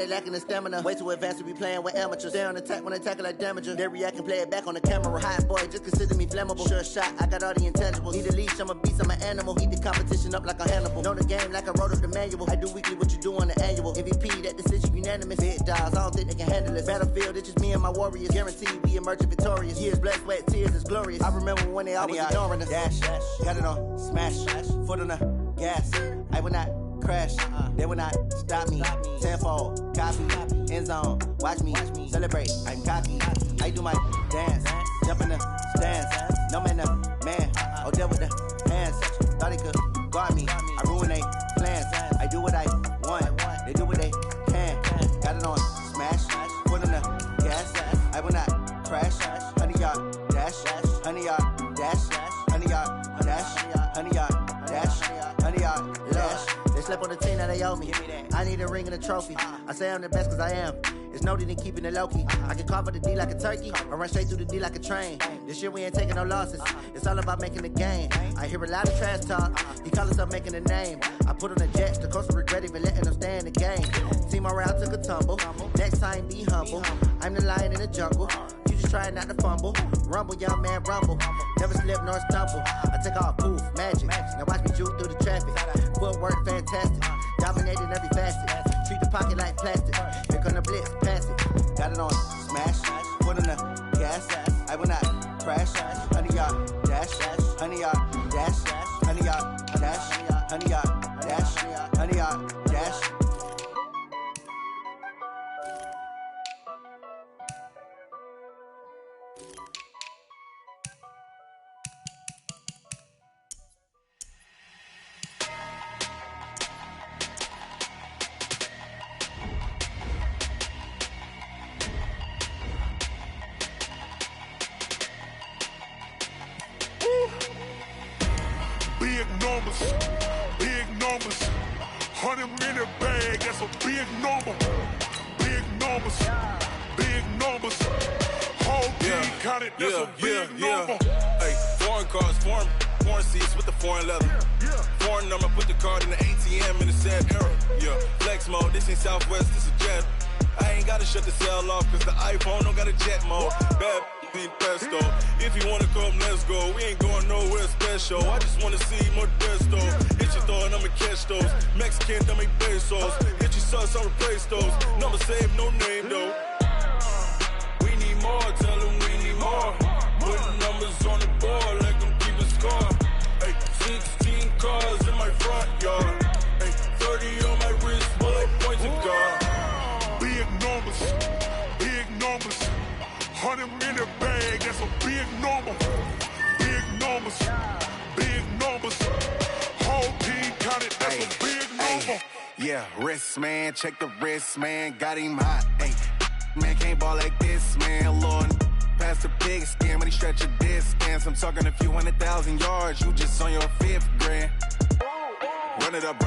They lacking the stamina. Way too advanced to be playing with amateurs. Stay on attack when they tackle like damager. They react and play it back on the camera. Hot boy, just consider me flammable. Sure shot, I got all the intangibles. Need a leash, I'm a beast, I'm an animal. Heat the competition up like a Hannibal. Know the game like I wrote up the manual. I do weekly what you do on the annual. MVP, that decision unanimous. Big dogs, I don't think they can handle it. Battlefield, it's just me and my warriors. Guaranteed we emerge victorious. Years, blood, sweat, tears, it's glorious. I remember when they always ignoring us. Dash, got it on, smash, foot on the gas. I will not crash, they will not stop me. Tenfold, copy, end zone, watch me celebrate. I'm cocky, I do my dance, jump in the stands. No man, man, oh there with the hands. Thought they could guard me, I ruin they plans. I do what I want, they do what they can. Got it on, smash, foot on the gas. I will not crash, 100-yard dash, 100-yard dash, 100-yard dash, 100-yard dash, 100-yard dash. They slept on the team that they owe me. I need a ring and a trophy. I say I'm the best cause I am. It's noted in keeping it low-key. I can carve up the D like a turkey or run straight through the D like a train. This year we ain't taking no losses. It's all about making the game. I hear a lot of trash talk. He call himself making a name. I put on the jets. The coach will regret even letting them stay in the game. Team morale took a tumble. Next time be humble. I'm the lion in the jungle. You just try not to fumble. Rumble, young man, rumble. Never slip nor stumble. I take off, poof, magic. Now watch me juke through the traffic. Footwork fantastic. Dominating every facet. Treat the pocket like plastic. Here come the blitz, pass it. Got it on, smash. Foot on the gas. I will not crash. 100-yard dash. 100-yard dash. 100-yard dash. 100-yard dash. 100-yard dash. Big numbers, 100-minute bag, that's a big number. Big numbers, whole team counted, that's a big number. Hey, foreign cars, foreign seats with the foreign leather. Foreign number, put the card in the ATM in the sad era. Yeah, flex mode, this ain't Southwest, this is jet. I ain't gotta shut the cell off, cause the iPhone don't got a jet mode. Bad need pesto. If you wanna come, let's go. We ain't going nowhere special. I just wanna see more desto. Hit your throw and I'ma catch those. Mexican, don't make pesos. Hit your sauce, I'll replace those. Number save, no name though. We need more, tell them we need more. Putting numbers on the board, let them keep a score. Hey, 16 cars in my front yard. Hey, 30 on my wrist, bullet points of God. Big numbers, 100-minute bag, that's a big number. Big numbers, whole team counted, that's a big number. Yeah, wrist man, check the wrist man, got him hot. Ay, man can't ball like this, man. Lord, past the big skin when he stretch a distance. I'm talking a few 100,000 yards, you just on your 5th grand. Run it up,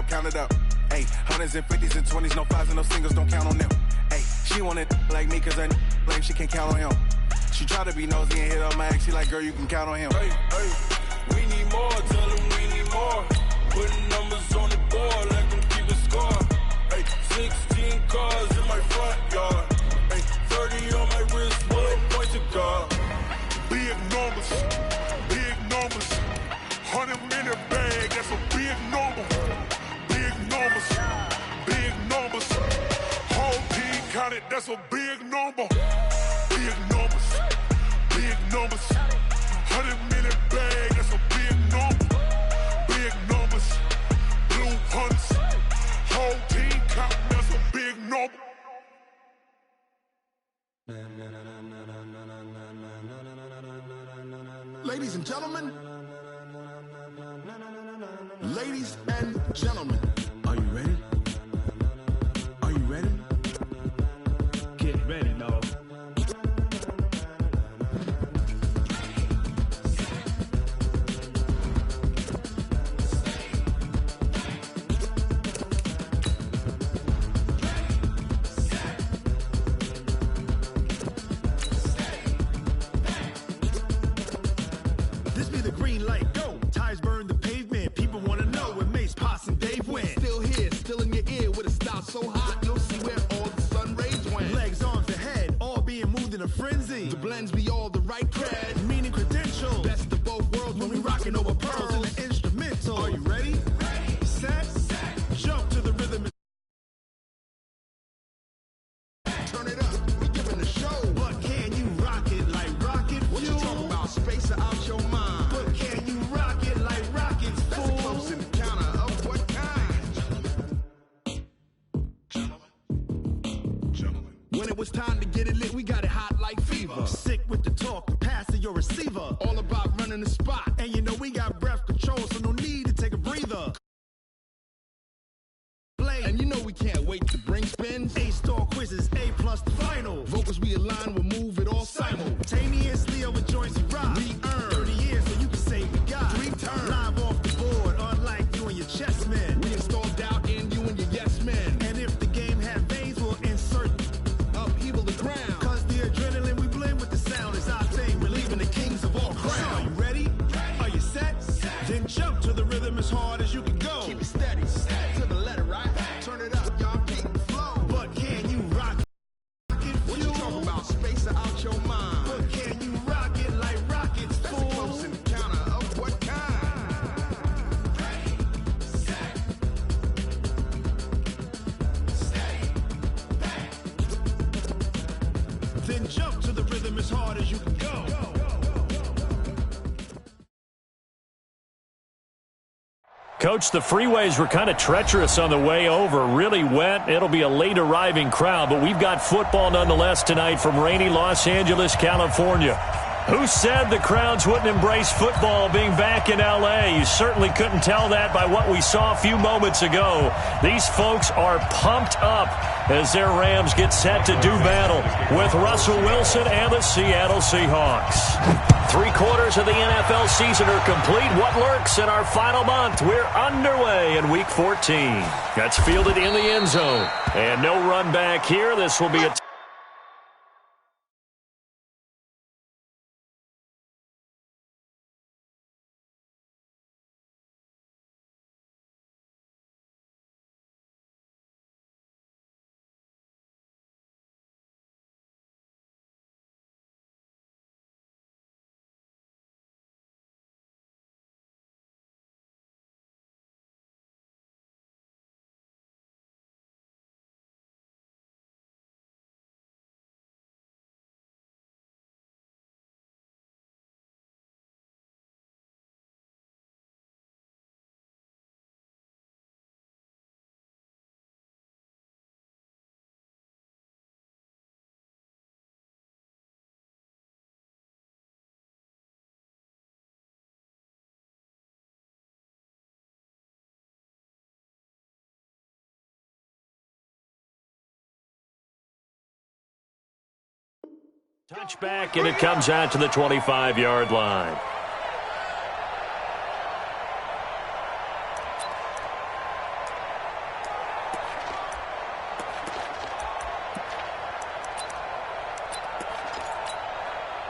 count it up. Ay, hundreds and 50s and 20s, no 5s and no singles, don't count on them. Ay, she want it like me cause her blame, she can't count on him. She try to be nosy and hit up my ex, she like, girl, you can count on him. Hey, we need more, tell them we need more. Putting numbers on the board, let them keep a score. Hey, 16 cars in my front yard. Hey, 30 on my wrist, bullet points of God. Big numbers, 100-minute bag, that's a big number. Big numbers, whole team counted, that's a big number. Big numbers, 100-minute bag, that's a big number. Big numbers, blue hunts, whole team counting, that's a big number. Ladies and gentlemen, are you ready? Are you ready? Get ready, dog. This be the green light, go. Ties burn the pavement. People wanna know when Mace, Potts, and Dave win. frenzy. The blends be all the right cred, meaning credential. Best of both worlds when we rockin' over pearls in the instrumental. Are you ready? Set, jump to the rhythm. Turn it up, we giving the show. But can you rock it like rocket fuel? What you talking about? Space out your mind. But can you rock it like rockets, fool? That's a close encounter of what kind? Gentlemen. When it was time to get it lit, we got it hot like fever. Sick with the talk, pass to your receiver. All about running the spot. And you know we got breath control, so no need to take a breather. And you know we can't wait to bring spins. A-star quizzes, A+ the final. Vocals we align, we'll move it all simultaneously over joints we rock. We earn 30 years so you can say we got 3 turns. Live off the board, unlike you and your chess men. We install doubt in you and your yes men. And if the game had veins, we'll insert upheaval the ground. Cause the adrenaline we blend with the sound is our thing. We're leaving the kings of all crowns. So are you ready? Are you set? Then jump to the rhythm as hard as you can go. Keep it steady, to the letter, right? Turn it up, y'all keep the flow. But can you rock it? What you talking about? Space out your mind. But can you rock it like rockets, fool? That's a close encounter of what kind? Ready, set, stay back. Then jump to the rhythm as hard as you can go. Coach, the freeways were kind of treacherous on the way over, really wet. It'll be a late arriving crowd, but we've got football nonetheless tonight from rainy Los Angeles, California. Who said the crowds wouldn't embrace football being back in L.A.? You certainly couldn't tell that by what we saw a few moments ago. These folks are pumped up as their Rams get set to do battle with Russell Wilson and the Seattle Seahawks. 3/4 of the NFL season are complete. What lurks in our final month? We're underway in Week 14. That's fielded in the end zone. And no run back here. This will be a touchback, and it comes out to the 25-yard line.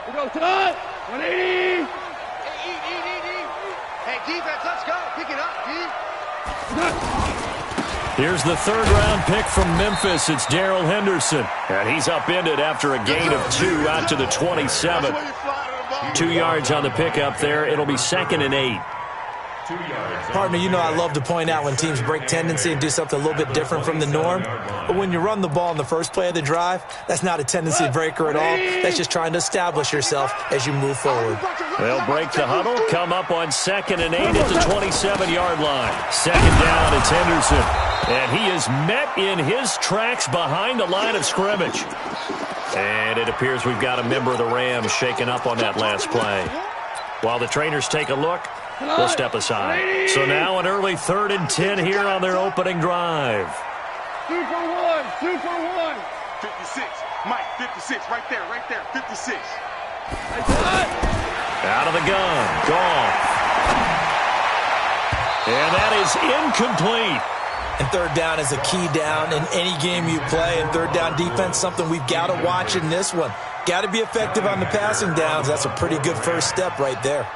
We go, Todd! 180! Hey, defense, let's go! Pick it up, D! Here's the third-round pick from Memphis. It's Darrell Henderson. And he's upended after a gain of 2 out to the 27. 2 yards on the pickup there. It'll be 2nd and 8. Partner, you know I love to point out when teams break tendency and do something a little bit different from the norm. But when you run the ball in the first play of the drive, that's not a tendency breaker at all. That's just trying to establish yourself as you move forward. They'll break the huddle, come up on 2nd and 8 at the 27-yard line. 2nd down, it's Henderson. And he is met in his tracks behind the line of scrimmage. And it appears we've got a member of the Rams shaken up on that last play. While the trainers take a look, we'll step aside. So now an early 3rd and 10 here on their opening drive. 2 for 1, 2 for 1. 56, Mike, 56, right there, 56. Out of the gun, Goff. And that is incomplete. And 3rd down is a key down in any game you play. And 3rd down defense, something we've got to watch in this one. Got to be effective on the passing downs. That's a pretty good first step right there.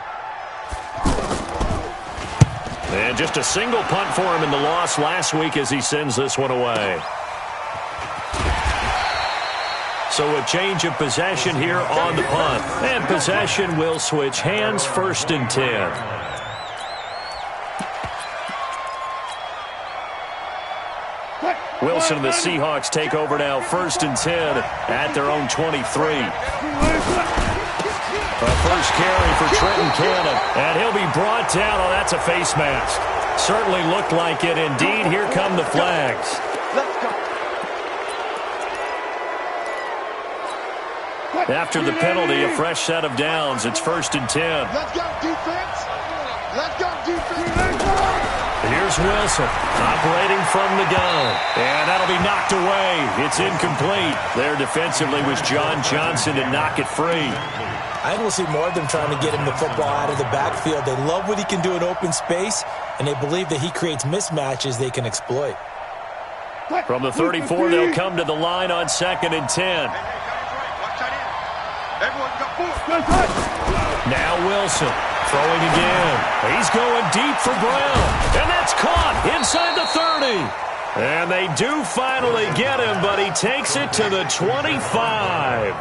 And just a single punt for him in the loss last week as he sends this one away. So a change of possession here on the punt. And possession will switch hands, 1st and 10. Wilson and the Seahawks take over now, 1st and 10 at their own 23. A first carry for Trenton Cannon, and he'll be brought down. Oh, that's a face mask. Certainly looked like it. Indeed, here come the flags. After the penalty, a fresh set of downs. It's 1st and 10. Let's go, defense. Let's go, defense. Here's Wilson, operating from the gun. And that'll be knocked away. It's incomplete. There defensively was John Johnson to knock it free. I think we'll see more of them trying to get him the football out of the backfield. They love what he can do in open space, and they believe that he creates mismatches they can exploit. From the 34, they'll come to the line on 2nd and 10. Now Wilson throwing again. He's going deep for Brown, and that's caught inside the 30. And they do finally get him, but he takes it to the 25.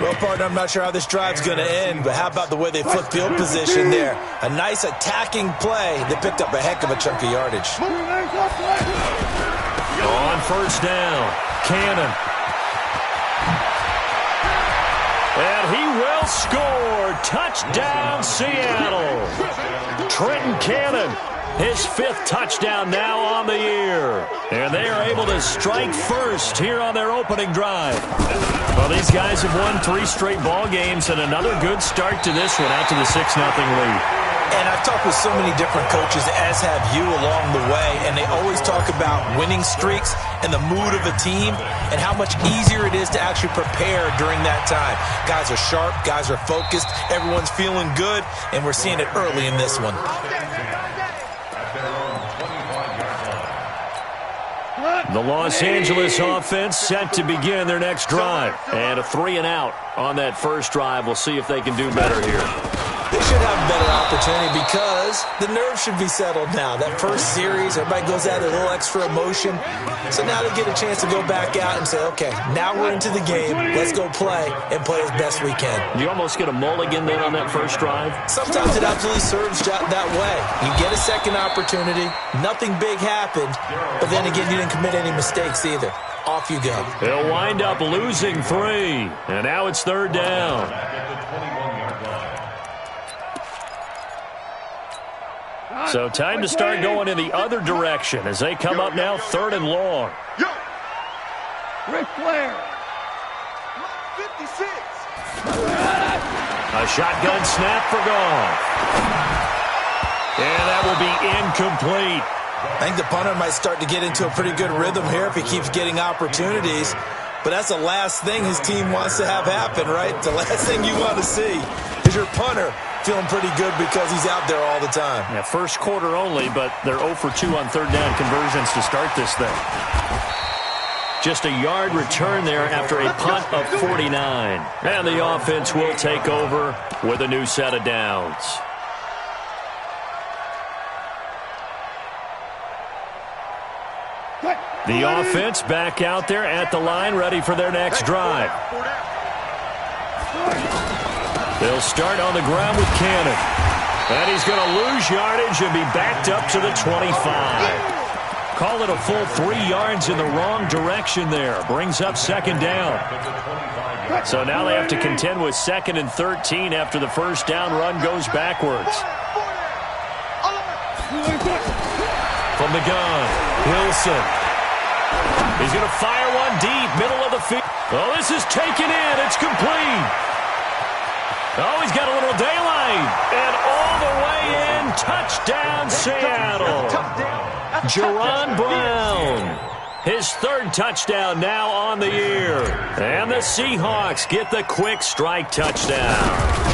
Well, partner, I'm not sure how this drive's going to end, but how about the way they flip field position there? A nice attacking play. They picked up a heck of a chunk of yardage. On 1st down, Cannon. And he will score. Touchdown, Seattle. Trenton Cannon, his 5th touchdown now on the year. And they are able to strike first here on their opening drive. Well, these guys have won 3 straight ball games, and another good start to this one out to the 6-0 lead. And I've talked with so many different coaches, as have you, along the way, and they always talk about winning streaks and the mood of a team and how much easier it is to actually prepare during that time. Guys are sharp, guys are focused, everyone's feeling good, and we're seeing it early in this one. The Los Angeles offense set to begin their next drive. And a 3-and-out on that first drive. We'll see if they can do better here. They should have a better opportunity because the nerves should be settled now. That first series, everybody goes out a little extra emotion. So now they get a chance to go back out and say, okay, now we're into the game. Let's go play and play as best we can. You almost get a mulligan then on that first drive? Sometimes it absolutely serves that way. You get a second opportunity. Nothing big happened. But then again, you didn't commit any mistakes either. Off you go. They'll wind up losing 3. And now it's 3rd down. So time to start going in the other direction as they come up now 3rd and long. Ric Flair. 56. A shotgun snap for Goff. And that will be incomplete. I think the punter might start to get into a pretty good rhythm here if he keeps getting opportunities. But that's the last thing his team wants to have happen, right? The last thing you want to see is your punter feeling pretty good because he's out there all the time. Yeah, first quarter only, but they're 0 for 2 on 3rd down conversions to start this thing. Just a yard return there after a punt of 49. And the offense will take over with a new set of downs. The offense back out there at the line, ready for their next drive. They'll start on the ground with Cannon. And he's going to lose yardage and be backed up to the 25. Call it a full 3 yards in the wrong direction there. Brings up 2nd down. So now they have to contend with 2nd and 13 after the first down run goes backwards. From the gun, Wilson. He's going to fire one deep, middle of the field. Oh, this is taken in. It's complete. Oh, he's got a little daylight. And all the way in, touchdown Seattle. Jerron Brown. His 3rd touchdown now on the year. And the Seahawks get the quick strike touchdown.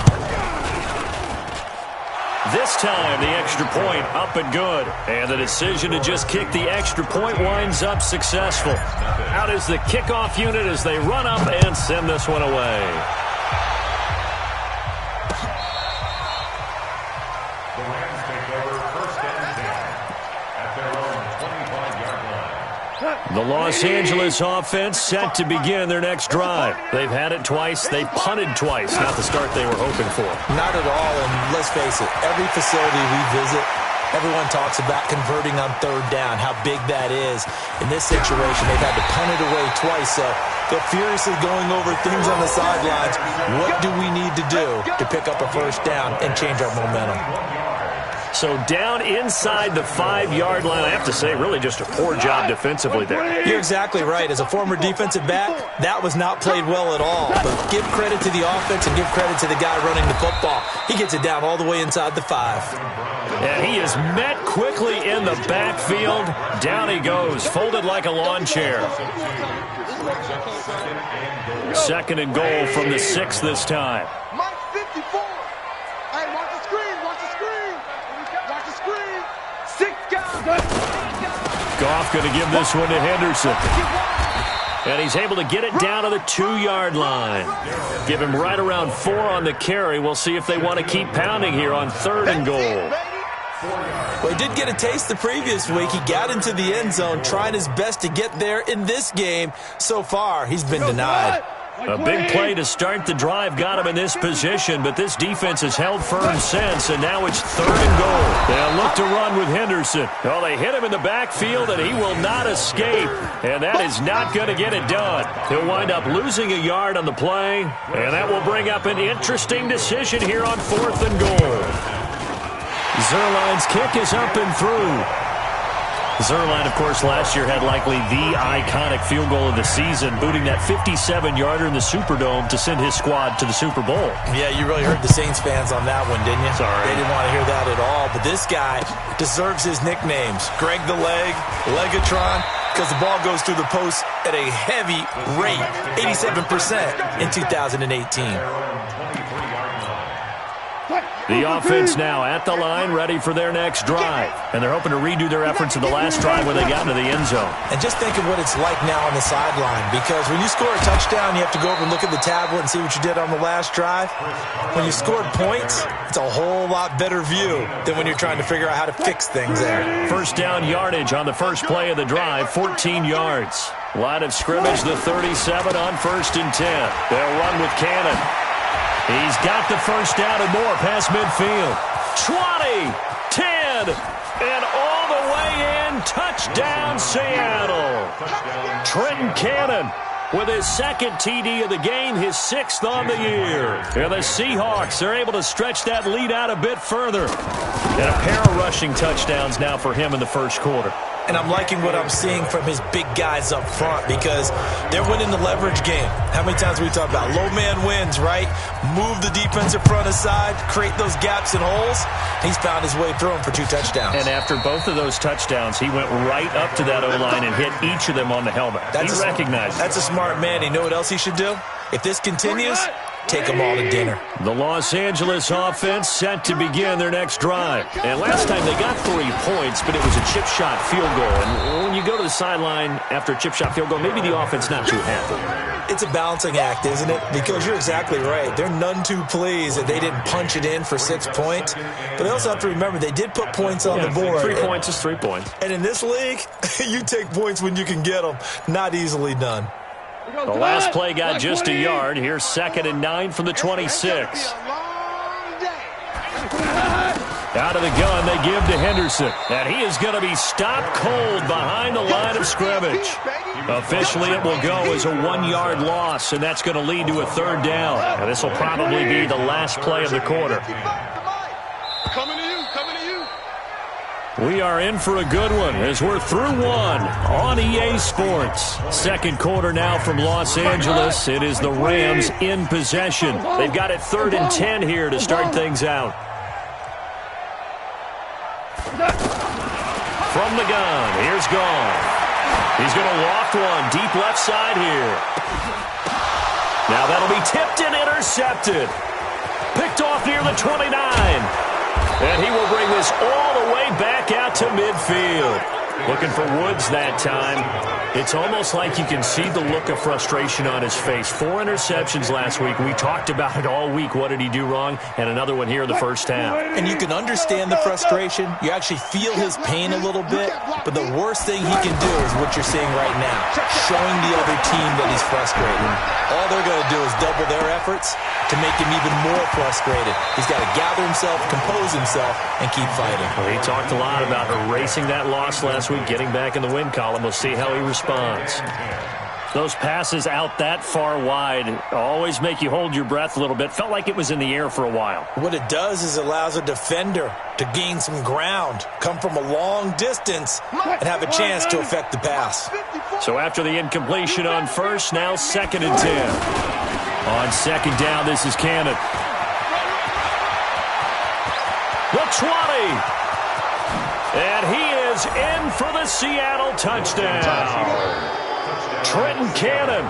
This time, the extra point up and good. And the decision to just kick the extra point winds up successful. Out is the kickoff unit as they run up and send this one away. The Los Angeles offense set to begin their next drive. They've had it twice. They've punted twice. Not the start they were hoping for. Not at all, and let's face it, every facility we visit, everyone talks about converting on third down, how big that is. In this situation, they've had to punt it away twice, so they're furiously going over things on the sidelines. What do we need to do to pick up a first down and change our momentum? So down inside the 5-yard line, I have to say, really just a poor job defensively there. You're exactly right. As a former defensive back, that was not played well at all. But give credit to the offense and give credit to the guy running the football. He gets it down all the way inside the 5. And he is met quickly in the backfield. Down he goes, folded like a lawn chair. 2nd and goal from the 6 this time. Mike 54. Hey, watch the screen, watch the screen. Watch the screen. 6 guys. Goff going to give this one to Henderson. And he's able to get it down to the 2-yard line. Give him right around 4 on the carry. We'll see if they want to keep pounding here on 3rd and goal. Well, he did get a taste the previous week. He got into the end zone, trying his best to get there in this game. So far, he's been denied. A big play to start the drive got him in this position, but this defense has held firm since, and now it's 3rd and goal. They'll look to run with Henderson. Well, they hit him in the backfield, and he will not escape, and that is not going to get it done. He'll wind up losing a yard on the play, and that will bring up an interesting decision here on 4th and goal. Zerline's kick is up and through. Zerline, of course, last year had likely the iconic field goal of the season, booting that 57-yarder in the Superdome to send his squad to the Super Bowl. Yeah, you really heard the Saints fans on that one, didn't you? Sorry. They didn't want to hear that at all. But this guy deserves his nicknames. Greg the Leg, Legatron, because the ball goes through the post at a heavy rate, 87% in 2018. The offense now at the line, ready for their next drive. And they're hoping to redo their efforts of the last drive when they got into the end zone. And just think of what it's like now on the sideline, because when you score a touchdown, you have to go over and look at the tablet and see what you did on the last drive. When you scored points, it's a whole lot better view than when you're trying to figure out how to fix things there. First down yardage on the first play of the drive, 14 yards. Line of scrimmage, the 37 on 1st and 10. They'll run with Cannon. He's got the first down and more past midfield. 20, 10, and all the way in. Touchdown, Seattle. Trenton Cannon with his 2nd TD of the game, his 6th on the year. And the Seahawks are able to stretch that lead out a bit further. And a pair of rushing touchdowns now for him in the first quarter. And I'm liking what I'm seeing from his big guys up front, because they're winning the leverage game. How many times we talk about low man wins, right? Move the defensive front aside, create those gaps and holes. He's found his way through them for 2 touchdowns. And after both of those touchdowns, he went right up to that O-line and hit each of them on the helmet. He recognized it. That's a smart man. You know what else he should do? If this continues, take them all to dinner. The Los Angeles offense set to begin their next drive. And last time they got 3 points, but it was a chip shot field goal. And when you go to the sideline after a chip shot field goal, maybe the offense not too happy. It's a balancing act, isn't it? Because you're exactly right. They're none too pleased that they didn't punch it in for 6 points. But they also have to remember they did put points on the board. 3 points is 3 points. And in this league, you take points when you can get them. Not easily done. The last play got just a yard. Here's 2nd and 9 from the 26. Out of the gun, they give to Henderson. And he is going to be stopped cold behind the line of scrimmage. Officially, it will go as a 1-yard loss, and that's going to lead to a 3rd down. And this will probably be the last play of the quarter. Coming to you, coming to you. We are in for a good one as we're through 1 on EA Sports. 2nd quarter now from Los Angeles. It is the Rams in possession. They've got it 3rd and 10 here to start things out. From the gun, here's Goff. He's going to loft one deep left side here. Now that'll be tipped and intercepted. Picked off near the 29. And he will bring this all the way back out to midfield. Looking for Woods that time. It's almost like you can see the look of frustration on his face. 4 interceptions last week. We talked about it all week. What did he do wrong? And another one here in the first half. And you can understand the frustration. You actually feel his pain a little bit. But the worst thing he can do is what you're seeing right now, showing the other team that he's frustrated. All they're going to do is double their efforts to make him even more frustrated. He's got to gather himself, compose himself, and keep fighting. Well, he talked a lot about erasing that loss last week, getting back in the win column. We'll see how he responds. Those passes out that far wide always make you hold your breath a little bit. Felt like it was in the air for a while. What it does is allows a defender to gain some ground, come from a long distance, and have a chance to affect the pass. So after the incompletion on first, now 2nd and 10. On 2nd down, this is Cannon. The 20. And he is in for the Seattle touchdown. Trenton Cannon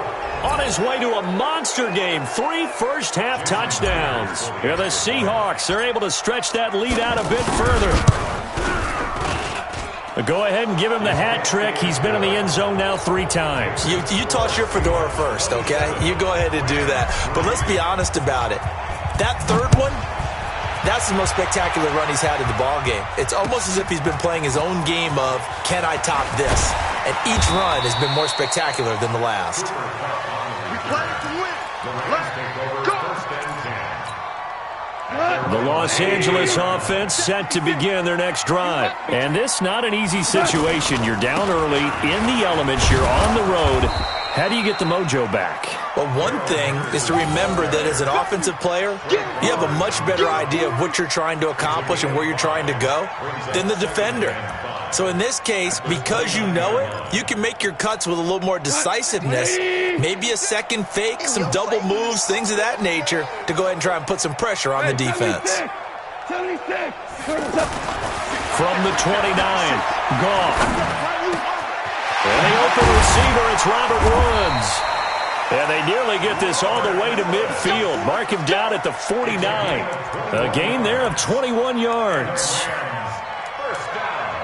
on his way to a monster game. 3 first-half touchdowns. Here the Seahawks are able to stretch that lead out a bit further. Go ahead and give him the hat trick. He's been in the end zone now 3 times. You toss your fedora first, okay? You go ahead and do that. But let's be honest about it. That third one, that's the most spectacular run he's had in the ballgame. It's almost as if he's been playing his own game of, can I top this? And each run has been more spectacular than the last. We play to win. Let's go. The Los Angeles offense set to begin their next drive. And this not an easy situation. You're down early, in the elements, you're on the road. How do you get the mojo back? Well, one thing is to remember that as an offensive player, you have a much better idea of what you're trying to accomplish and where you're trying to go than the defender. So in this case, because you know it, you can make your cuts with a little more decisiveness, maybe a second fake, some double moves, things of that nature, to go ahead and try and put some pressure on the defense. From the 29, Goff. And the open receiver, it's Robert Woods. And they nearly get this all the way to midfield. Mark him down at the 49. A gain there of 21 yards.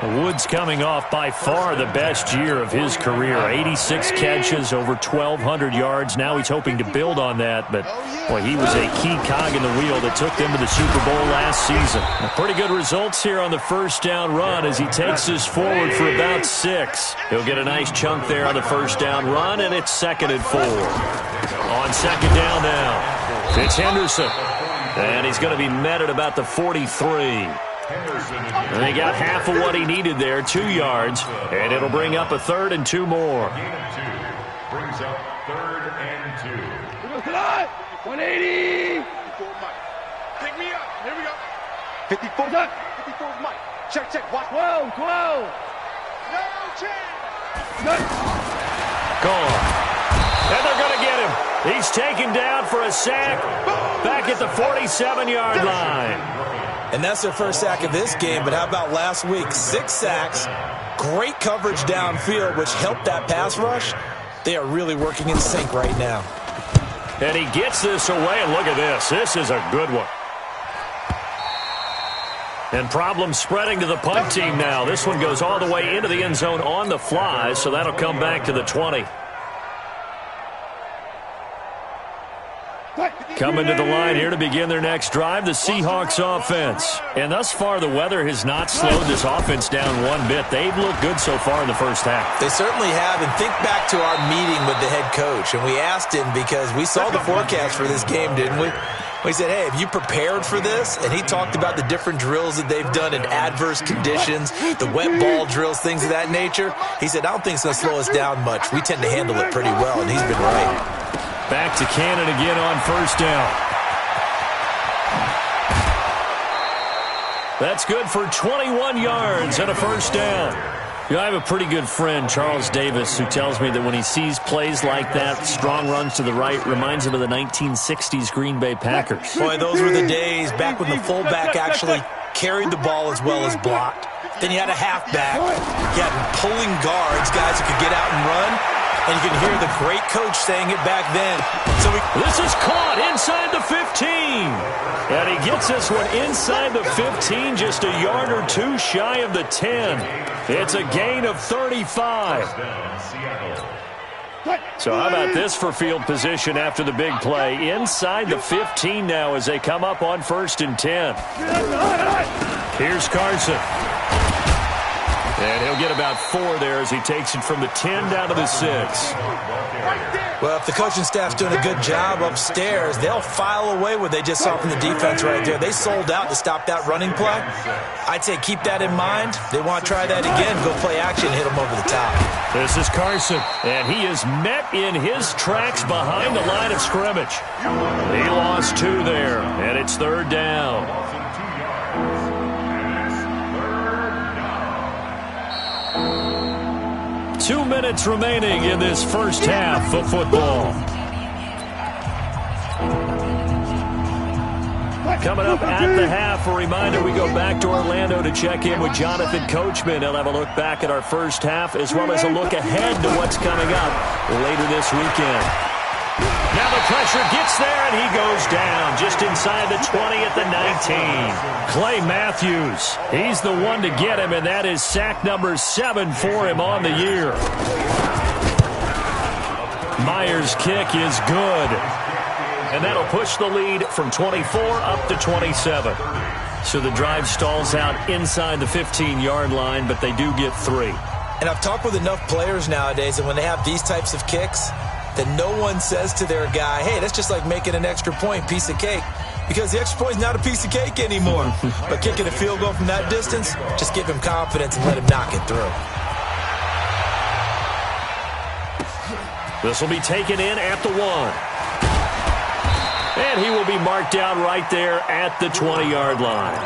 Woods coming off by far the best year of his career. 86 catches, over 1,200 yards. Now he's hoping to build on that, but boy, he was a key cog in the wheel that took them to the Super Bowl last season. Pretty good results here on the first down run as he takes this forward for about 6. He'll get a nice chunk there on the first down run, and it's 2nd and 4. On 2nd down now, it's Henderson, and he's going to be met at about the 43. And they got half of what he needed there, 2 yards, and it'll bring up a 3rd and 2 more. Brings up 3rd and 2. 180. Pick me up. Here we go. 54. 54 is Mike. Check. Watch. 12. No chance. Gone. And they're going to get him. He's taken down for a sack back at the 47-yard line. And that's their first sack of this game, but how about last week? 6 sacks, great coverage downfield, which helped that pass rush. They are really working in sync right now. And he gets this away, and look at this. This is a good one. And problems spreading to the punt team now. This one goes all the way into the end zone on the fly, so that'll come back to the 20. Coming to the line here to begin their next drive, the Seahawks offense. And thus far, the weather has not slowed this offense down one bit. They've looked good so far in the first half. They certainly have. And think back to our meeting with the head coach. And we asked him because we saw the forecast for this game, didn't we? We said, hey, have you prepared for this? And he talked about the different drills that they've done in adverse conditions, the wet ball drills, things of that nature. He said, I don't think it's going to slow us down much. We tend to handle it pretty well, and he's been right. Back to Cannon again on first down. That's good for 21 yards and a first down. You know, I have a pretty good friend, Charles Davis, who tells me that when he sees plays like that, strong runs to the right, reminds him of the 1960s Green Bay Packers. Boy, those were the days back when the fullback actually carried the ball as well as blocked. Then you had a halfback. You had pulling guards, guys who could get out and run. And you can hear the great coach saying it back then. This is caught inside the 15. And he gets this one inside the 15, just a yard or two shy of the 10. It's a gain of 35. So how about this for field position after the big play? Inside the 15 now as they come up on 1st and 10. Here's Carson. And he'll get about 4 there as he takes it from the 10 down to the 6. Well, if the coaching staff's doing a good job upstairs, they'll file away what they just saw from the defense right there. They sold out to stop that running play. I'd say keep that in mind. They want to try that again, go play action, hit them over the top. This is Carson, and he is met in his tracks behind the line of scrimmage. He lost 2 there, and it's 3rd down. 2 minutes remaining in this first half of football. Coming up at the half, a reminder, we go back to Orlando to check in with Jonathan Coachman. He'll have a look back at our first half as well as a look ahead to what's coming up later this weekend. Now the pressure gets there, and he goes down just inside the 20 at the 19. Clay Matthews, he's the one to get him, and that is sack number 7 for him on the year. Myers' kick is good, and that'll push the lead from 24 up to 27. So the drive stalls out inside the 15-yard line, but they do get 3. And I've talked with enough players nowadays that when they have these types of kicks, that no one says to their guy, hey, that's just like making an extra point, piece of cake. Because the extra point is not a piece of cake anymore. But kicking a field goal from that distance, just give him confidence and let him knock it through. This will be taken in at the 1. And he will be marked down right there at the 20-yard line.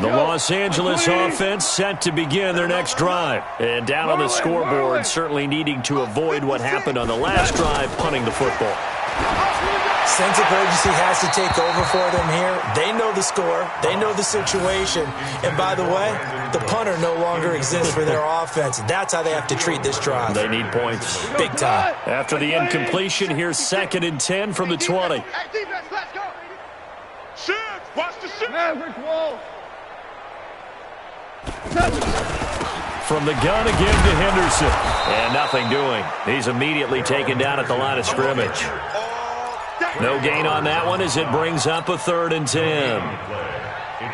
The Los Angeles offense set to begin their next drive. And down on the scoreboard, certainly needing to avoid what happened on the last drive, punting the football. Sense of urgency has to take over for them here. They know the score. They know the situation. And by the way, the punter no longer exists for their offense. That's how they have to treat this drive. They need points. Big time. After the incompletion, here's 2nd and 10 from the 20. Hey, defense, let's go. Shift. Watch the shift. Maverick wall. From the gun again to Henderson. And nothing doing. He's immediately taken down at the line of scrimmage. No gain on that one as it brings up a 3rd and 10.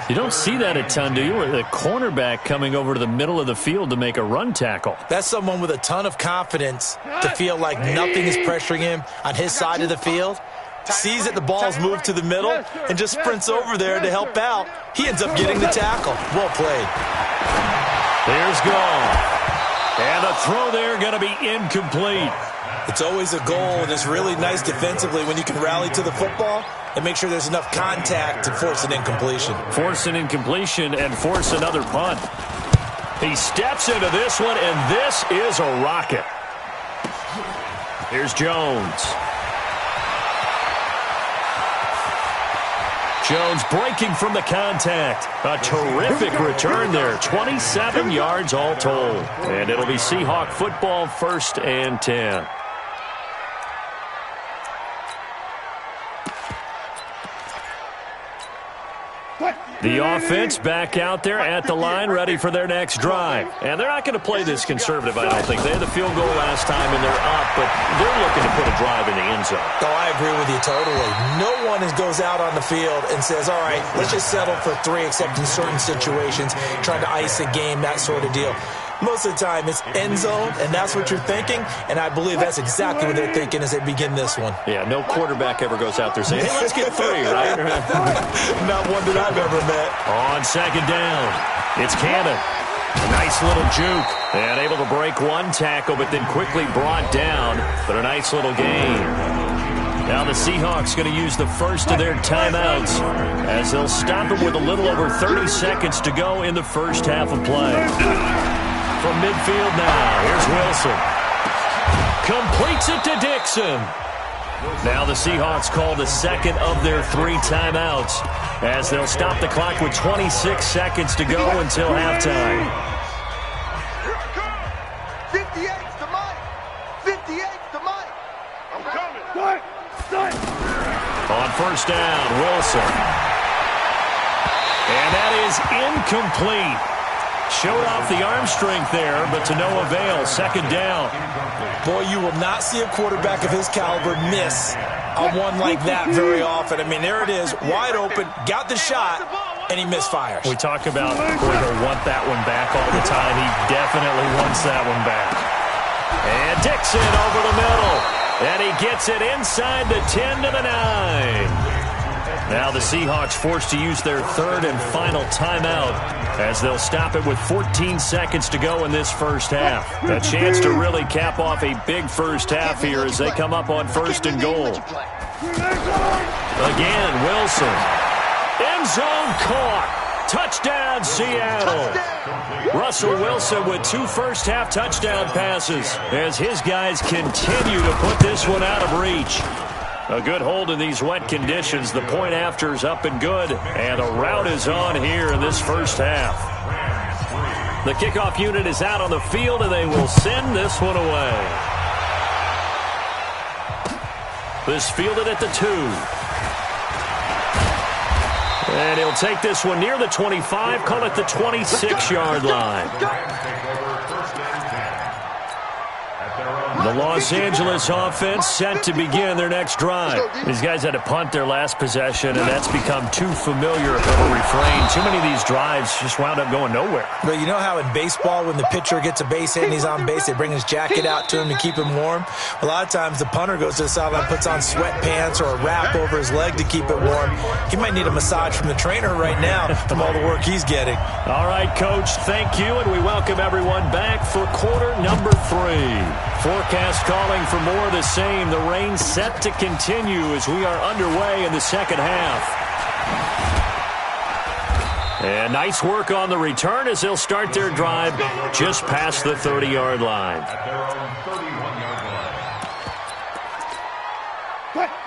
You don't see that a ton, do you? Or the cornerback coming over to the middle of the field to make a run tackle. That's someone with a ton of confidence to feel like nothing is pressuring him on his side of the field. Sees that the ball's moved to the middle and just sprints over there to help out. He ends up getting the tackle. Well played. There's gone. And the throw there going to be incomplete. It's always a goal, and it's really nice defensively when you can rally to the football and make sure there's enough contact to force an incompletion. Force an incompletion and force another punt. He steps into this one, and this is a rocket. Here's Jones. Jones breaking from the contact. A terrific return there. 27 yards all told. And it'll be Seahawk football, 1st and 10. The offense back out there at the line, ready for their next drive. And they're not going to play this conservative, I don't think. They had the field goal last time, and they're up, but they're looking to put a drive in the end zone. Oh, I agree with you totally. No one goes out on the field and says, all right, let's just settle for 3, except in certain situations, trying to ice a game, that sort of deal. Most of the time, it's end zone, and that's what you're thinking, and I believe that's exactly what they're thinking as they begin this one. Yeah, no quarterback ever goes out there saying, hey, let's get 3, right? Not one that I've ever met. On 2nd down, it's Cannon. A nice little juke, and able to break one tackle, but then quickly brought down, but a nice little gain. Now the Seahawks going to use the first of their timeouts as they'll stop it with a little over 30 seconds to go in the first half of play. From midfield now, here's Wilson. Completes it to Dixon. Now the Seahawks call the second of their 3 timeouts as they'll stop the clock with 26 seconds to go until halftime. 58's the mic. 58's the mic. I'm coming. On first down, Wilson. And that is incomplete. Showed off the arm strength there, but to no avail. Second down. Boy, you will not see a quarterback of his caliber miss on one like that very often. I mean, there it is, wide open, got the shot, and he misfires. We talk about, boy, he'll want that one back all the time. He definitely wants that one back. And Dixon over the middle. And he gets it inside the 10 to the 9. Now the Seahawks forced to use their third and final timeout as they'll stop it with 14 seconds to go in this first half. A chance to really cap off a big first half here as they come up on first and goal. Again, Wilson. End zone caught. Touchdown, Seattle. Russell Wilson with 2 first-half touchdown passes as his guys continue to put this one out of reach. A good hold in these wet conditions. The point after is up and good, and a rout is on here in this first half. The kickoff unit is out on the field, and they will send this one away. This fielded at the 2. And he'll take this one near the 25, call it the 26-yard line. The Los Angeles offense set to begin their next drive. These guys had to punt their last possession, and that's become too familiar of a refrain. Too many of these drives just wound up going nowhere. But you know how in baseball, when the pitcher gets a base hit and he's on base, they bring his jacket out to him to keep him warm? A lot of times the punter goes to the sideline, puts on sweatpants or a wrap over his leg to keep it warm. He might need a massage from the trainer right now from all the work he's getting. All right, Coach, thank you, and we welcome everyone back for quarter number 3. Forecast calling for more of the same. The rain set to continue as we are underway in the second half. And nice work on the return as they'll start their drive just past the 30-yard line.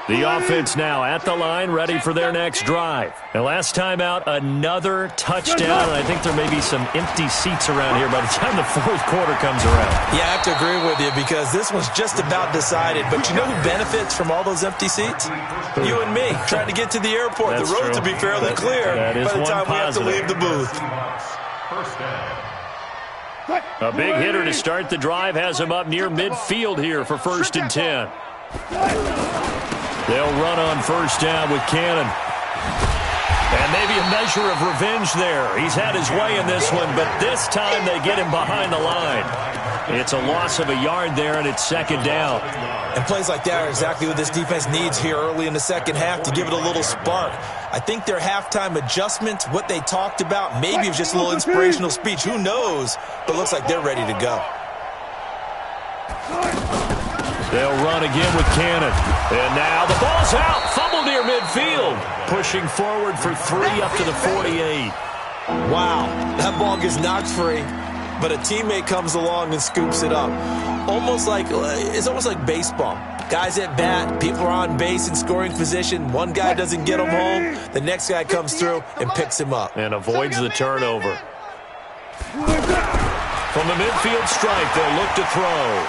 The offense now at the line, ready for their next drive. And last time out, another touchdown. And I think there may be some empty seats around here by the time the fourth quarter comes around. Yeah, I have to agree with you because this one's just about decided. But you know who benefits from all those empty seats? You and me, trying to get to the airport. That's the road true. to be fairly clear by the time we have to leave the booth. A big hitter to start the drive has him up near midfield here for first and 10. They'll run on first down with Cannon. And maybe a measure of revenge there. He's had his way in this one, but this time they get him behind the line. It's a loss of a yard there, and it's second down. And plays like that are exactly what this defense needs here early in the second half to give it a little spark. I think their halftime adjustments, what they talked about, maybe it was just a little inspirational speech. Who knows? But it looks like they're ready to go. They'll run again with Cannon. And now the ball's out. Fumble near midfield. Pushing forward for 3 up to the 48. Wow, that ball gets knocked free, but a teammate comes along and scoops it up. It's almost like baseball. Guys at bat, people are on base in scoring position. One guy doesn't get him home. The next guy comes through and picks him up. And avoids the turnover. From the midfield stripe, they'll look to throw.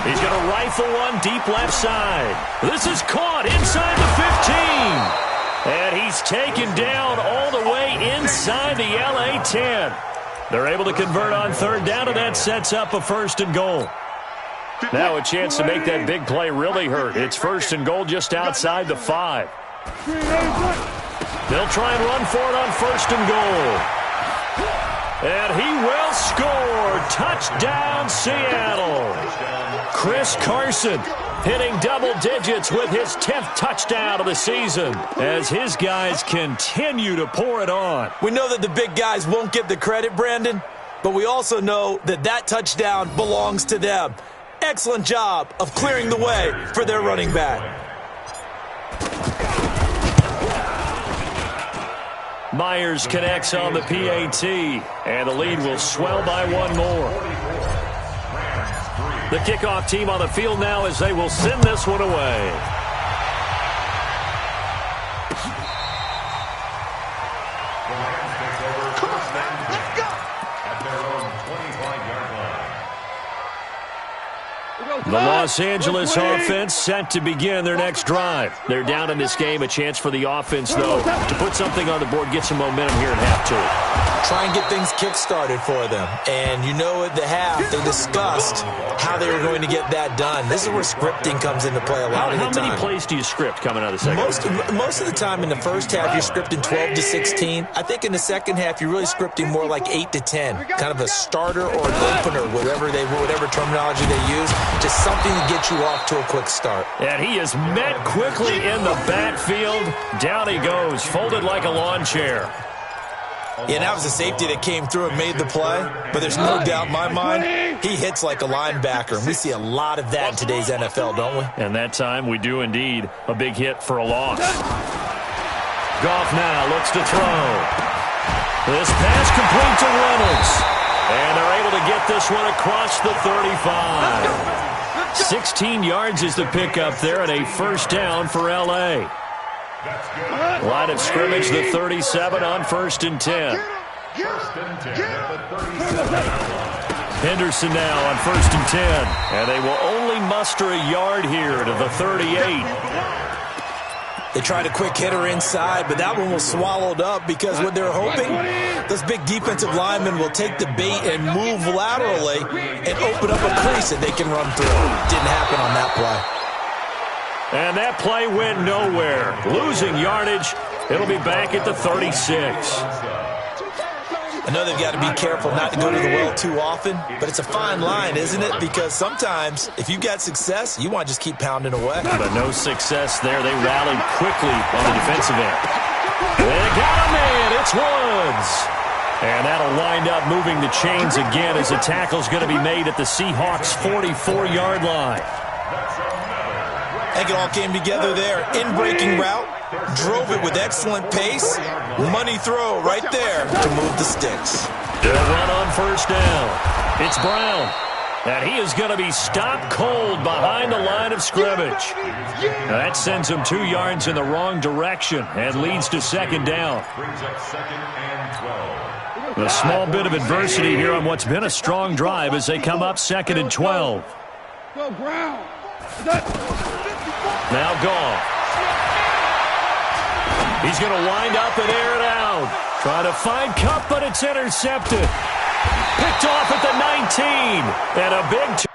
He's going to rifle one deep left side. This is caught inside the 15. And he's taken down all the way inside the LA 10. They're able to convert on third down, and that sets up a first and goal. Now a chance to make that big play really hurt. It's first and goal just outside the 5. They'll try and run for it on first and goal. And he will score. Touchdown, Seattle. Chris Carson hitting double digits with his 10th touchdown of the season as his guys continue to pour it on. We know that the big guys won't get the credit, Brandon, but we also know that that touchdown belongs to them. Excellent job of clearing the way for their running back. Myers connects on the PAT, and the lead will swell by one more. The kickoff team on the field now as they will send this one away. The Los Angeles offense set to begin their next drive. They're down in this game. A chance for the offense, though, to put something on the board, get some momentum here at half two. Try and get things kick-started for them. And you know at the half, they discussed how they were going to get that done. This is where scripting comes into play a lot of the time. How many plays do you script coming out of the second? Most of the time in the first half, you're scripting 12 to 16. I think in the second half, you're really scripting more like 8 to 10. Kind of a starter or an opener, whatever terminology they use. Just something to get you off to a quick start. And he is met quickly in the backfield. Down he goes, folded like a lawn chair. Yeah, that was a safety that came through and made the play. But there's no doubt in my mind, he hits like a linebacker. And we see a lot of that in today's NFL, don't we? And that time we do indeed. A big hit for a loss. Goff now looks to throw. This pass complete to Reynolds. And they're able to get this one across the 35. 16 yards is the pickup there and a first down for L.A. Line of scrimmage, the 37 on 1st and 10. Henderson now on 1st and 10. And they will only muster a yard here to the 38. They tried a quick hitter inside, but that one was swallowed up because what they're hoping, those big defensive linemen will take the bait and move laterally and open up a crease that they can run through. Didn't happen on that play. And that play went nowhere. Losing yardage. It'll be back at the 36. I know they've got to be careful not to go to the well too often, but it's a fine line, isn't it? Because sometimes, if you've got success, you want to just keep pounding away. But no success there. They rallied quickly on the defensive end. They got a man. It's Woods. And that'll wind up moving the chains again as the tackle's going to be made at the Seahawks' 44-yard line. I think it all came together there. In-breaking route, drove it with excellent pace. Money throw right there to move the sticks. They'll run on first down. It's Brown. And he is going to be stopped cold behind the line of scrimmage. Now that sends him 2 yards in the wrong direction and leads to second down. A small bit of adversity here on what's been a strong drive as they come up 2nd and 12. Go Brown. Now Goff. He's going to wind up and air it out. Trying to find Cup, but it's intercepted. Picked off at the 19. And a big...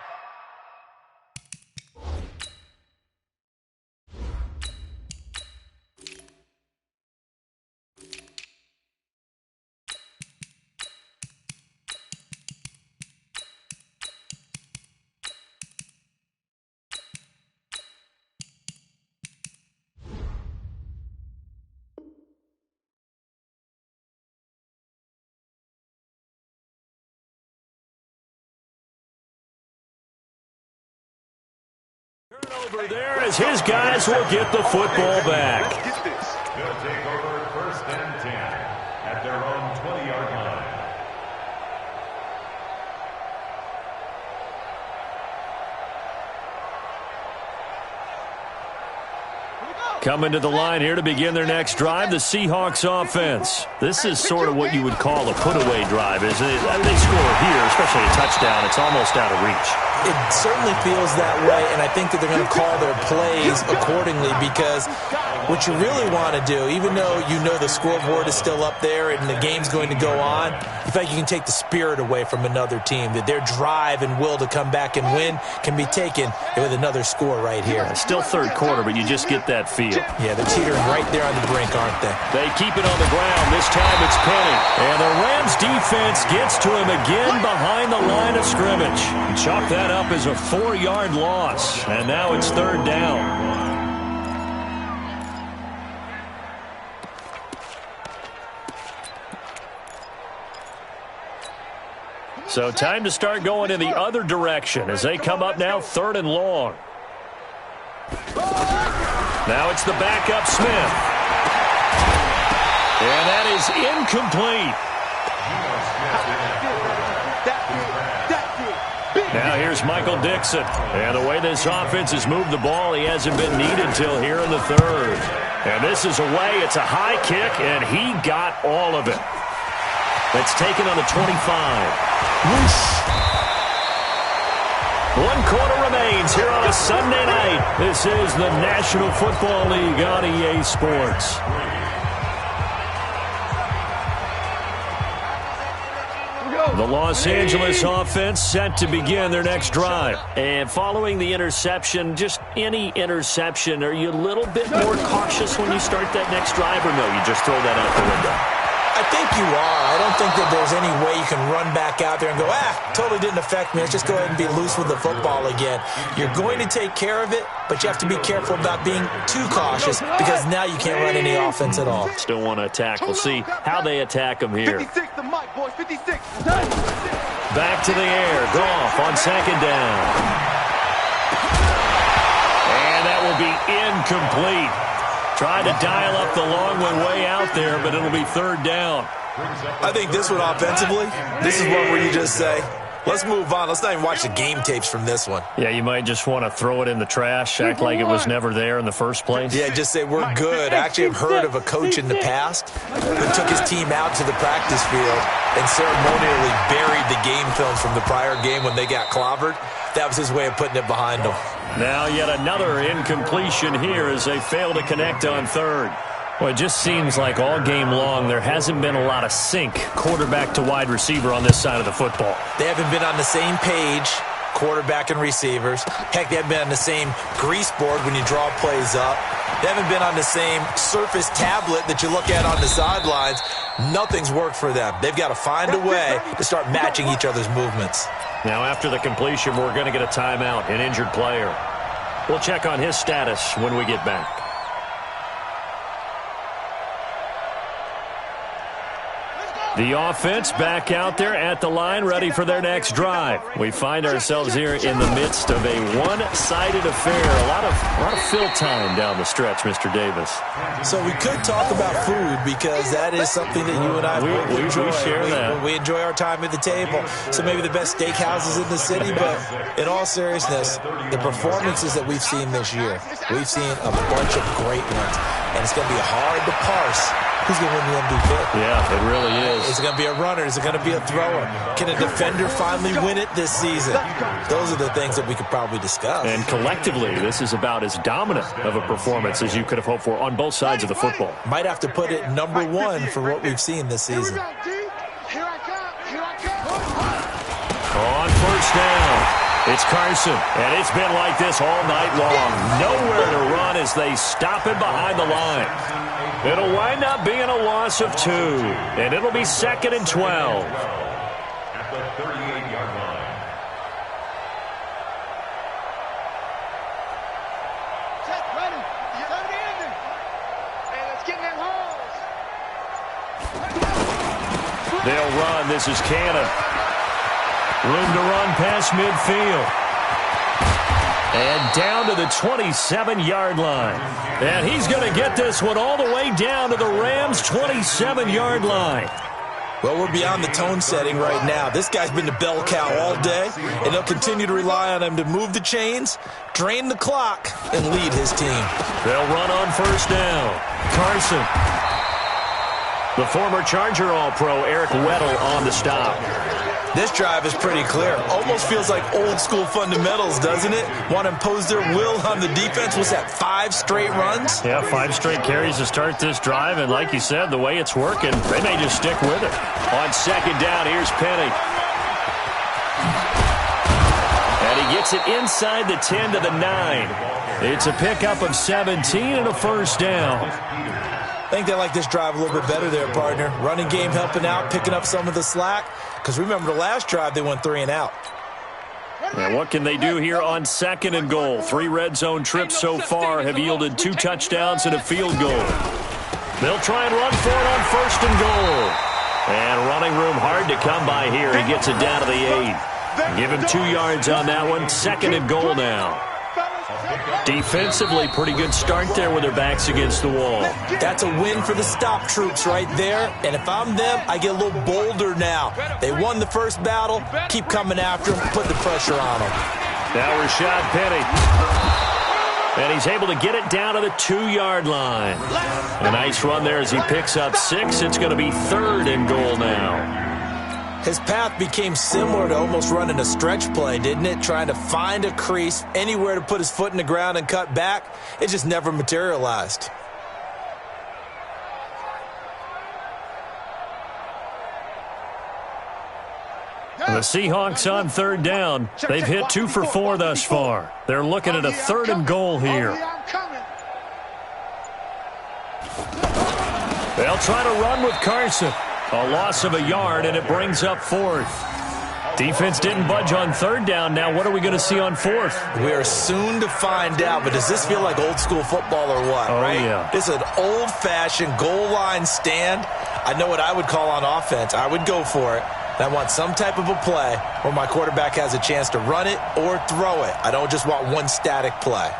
Over there as his guys will get the football back. They'll take over 1st and 10 at their own 20-yard line. Coming to the line here to begin their next drive, the Seahawks offense. This is sort of what you would call a put-away drive, isn't it? They score here, especially a touchdown. It's almost out of reach. It certainly feels that way, and I think that they're going to call their plays accordingly because what you really want to do, even though you know the scoreboard is still up there and the game's going to go on, in fact, you can take the spirit away from another team, that their drive and will to come back and win can be taken with another score right here. Still third quarter, but you just get that feel. Yeah, they're teetering right there on the brink, aren't they? They keep it on the ground. This time it's Penny. And the Rams defense gets to him again behind the line of scrimmage. Chalk that up as a 4-yard loss. And now it's 3rd down. So time to start going in the other direction as they come up now 3rd and long. Now it's the backup Smith. And that is incomplete. Now here's Michael Dixon. And the way this offense has moved the ball, he hasn't been needed till here in the third. And this is away. It's a high kick, and he got all of it. It's taken on the 25. Whoosh. 1 quarter remains here on a Sunday night. This is the National Football League on EA Sports. The Los Angeles offense set to begin their next drive. And following the interception, just any interception, are you a little bit more cautious when you start that next drive, or no, you just throw that out the window? I think you are. I don't think that there's any way you can run back out there and go, totally didn't affect me. Let's just go ahead and be loose with the football again. You're going to take care of it, but you have to be careful about being too cautious because now you can't run any offense at all. Still want to attack. We'll see how they attack them here. 56, the mic, boys, 56. Back to the air. Goff on second down. And that will be incomplete. Tried to dial up the long one way out there, but it'll be third down. I think this one offensively, this is one where you just say, let's move on. Let's not even watch the game tapes from this one. Yeah, you might just want to throw it in the trash, act like it was never there in the first place. Yeah, just say we're good. Actually, I've heard of a coach in the past who took his team out to the practice field and ceremonially buried the game films from the prior game when they got clobbered. That was his way of putting it behind them. Now yet another incompletion here as they fail to connect on third. Well, it just seems like all game long there hasn't been a lot of sync quarterback to wide receiver on this side of the football. They haven't been on the same page, quarterback and receivers. Heck, they haven't been on the same grease board when you draw plays up. They haven't been on the same Surface tablet that you look at on the sidelines. Nothing's worked for them. They've got to find a way to start matching each other's movements. Now after the completion, we're going to get a timeout, an injured player. We'll check on his status when we get back. The offense back out there at the line, ready for their next drive. We find ourselves here in the midst of a one-sided affair. A lot of fill time down the stretch, Mr. Davis. So we could talk about food because that is something that you and I enjoy. We share that. We enjoy our time at the table. So maybe the best steakhouses in the city, but in all seriousness, the performances that we've seen this year, we've seen a bunch of great ones, and it's going to be hard to parse who's going to win the MVP. Yeah, it really is. Is it going to be a runner? Is it going to be a thrower? Can a defender finally win it this season? Those are the things that we could probably discuss. And collectively, this is about as dominant of a performance as you could have hoped for on both sides of the football. Might have to put it #1 for what we've seen this season. On first down, it's Carson, and it's been like this all night long. Nowhere to run as they stop him behind the line. It'll wind up being a loss of 2, and it'll be 2nd and 12. At the 38-yard line. Check, ready. Turn the engine. Hey, let's get in that hole. They'll run. This is Cannon. Room to run past midfield. And down to the 27-yard line. And he's going to get this one all the way down to the Rams' 27-yard line. Well, we're beyond the tone setting right now. This guy's been the bell cow all day, and they'll continue to rely on him to move the chains, drain the clock, and lead his team. They'll run on first down. Carson. The former Charger All-Pro Eric Weddle on the stop. This drive is pretty clear. Almost feels like old-school fundamentals, doesn't it? Want to impose their will on the defense. Was that 5 straight runs? Yeah, 5 straight carries to start this drive, and like you said, the way it's working, they may just stick with it. On second down, here's Penny. And he gets it inside the 10 to the 9. It's a pickup of 17 and a first down. I think they like this drive a little bit better there, partner. Running game helping out, picking up some of the slack. Because remember, the last drive, they went 3 and out. And what can they do here on 2nd and goal? 3 red zone trips so far have yielded 2 touchdowns and a field goal. They'll try and run for it on 1st and goal. And running room hard to come by here. He gets it down to the 8. Give him 2 yards on that one. 2nd and goal now. Defensively, pretty good start there with their backs against the wall. That's a win for the stop troops right there. And if I'm them, I get a little bolder now. They won the first battle. Keep coming after them. Put the pressure on them. Now Rashad Penny. And he's able to get it down to the 2-yard line. A nice run there as he picks up 6. It's going to be 3rd and goal now. His path became similar to almost running a stretch play, didn't it? Trying to find a crease, anywhere to put his foot in the ground and cut back. It just never materialized. The Seahawks on 3rd down. They've hit 2 for 4 thus far. They're looking at a 3rd and goal here. They'll try to run with Carson. A loss of a yard, and it brings up 4th. Defense didn't budge on 3rd down. Now what are we going to see on 4th? We are soon to find out, but does this feel like old school football or what? Oh, right? Yeah. This is an old-fashioned goal line stand. I know what I would call on offense. I would go for it. I want some type of a play where my quarterback has a chance to run it or throw it. I don't just want one static play.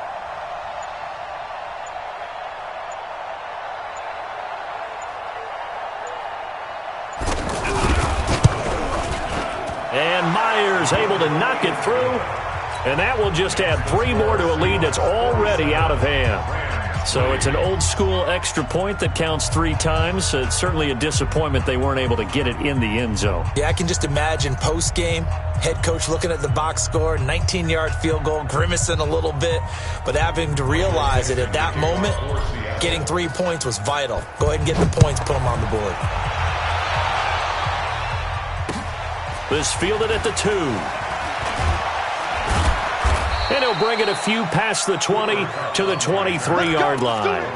And Myers able to knock it through. And that will just add 3 more to a lead that's already out of hand. So it's an old-school extra point that counts 3 times. It's certainly a disappointment they weren't able to get it in the end zone. Yeah, I can just imagine post-game, head coach looking at the box score, 19-yard field goal, grimacing a little bit, but having to realize that at that moment, getting 3 points was vital. Go ahead and get the points, put them on the board. This fielded at the 2. And he'll bring it a few past the 20 to the 23-yard line.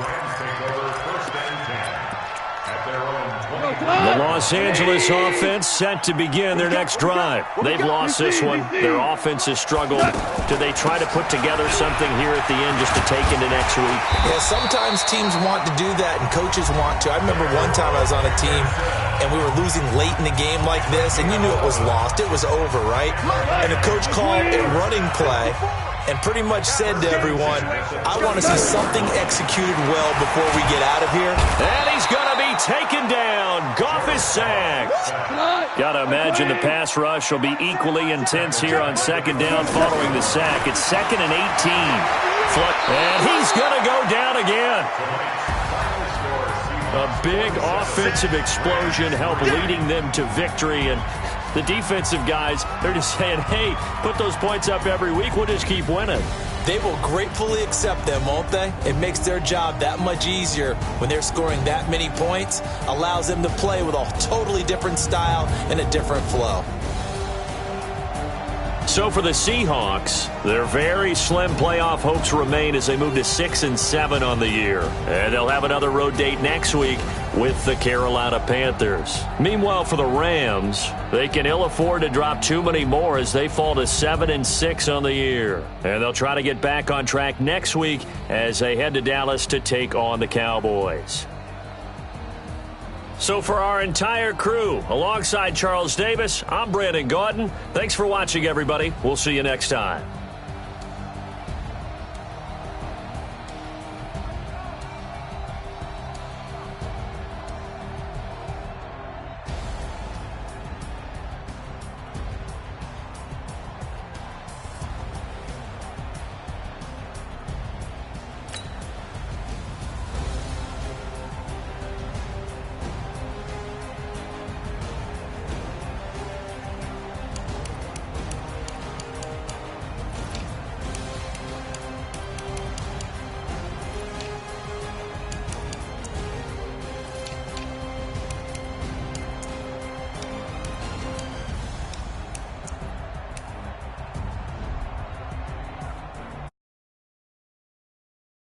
The Los Angeles offense set to begin their next drive. They've lost this one. Their offense has struggled. Do they try to put together something here at the end just to take into next week? Yeah, sometimes teams want to do that and coaches want to. I remember one time I was on a team and we were losing late in the game like this, and you knew it was lost. It was over, right? And the coach called a running play and pretty much said to everyone, I want to see something executed well before we get out of here. And he's going to be taken down. Goff is sacked. Got to imagine the pass rush will be equally intense here on 2nd down following the sack. It's 2nd and 18. And he's going to go down again. A big offensive explosion helped leading them to victory. And the defensive guys, they're just saying, hey, put those points up every week. We'll just keep winning. They will gratefully accept them, won't they? It makes their job that much easier when they're scoring that many points. Allows them to play with a totally different style and a different flow. So for the Seahawks, their very slim playoff hopes remain as they move to 6-7 on the year. And they'll have another road date next week with the Carolina Panthers. Meanwhile, for the Rams, they can ill afford to drop too many more as they fall to 7-6 on the year. And they'll try to get back on track next week as they head to Dallas to take on the Cowboys. So for our entire crew, alongside Charles Davis, I'm Brandon Gaudin. Thanks for watching, everybody. We'll see you next time.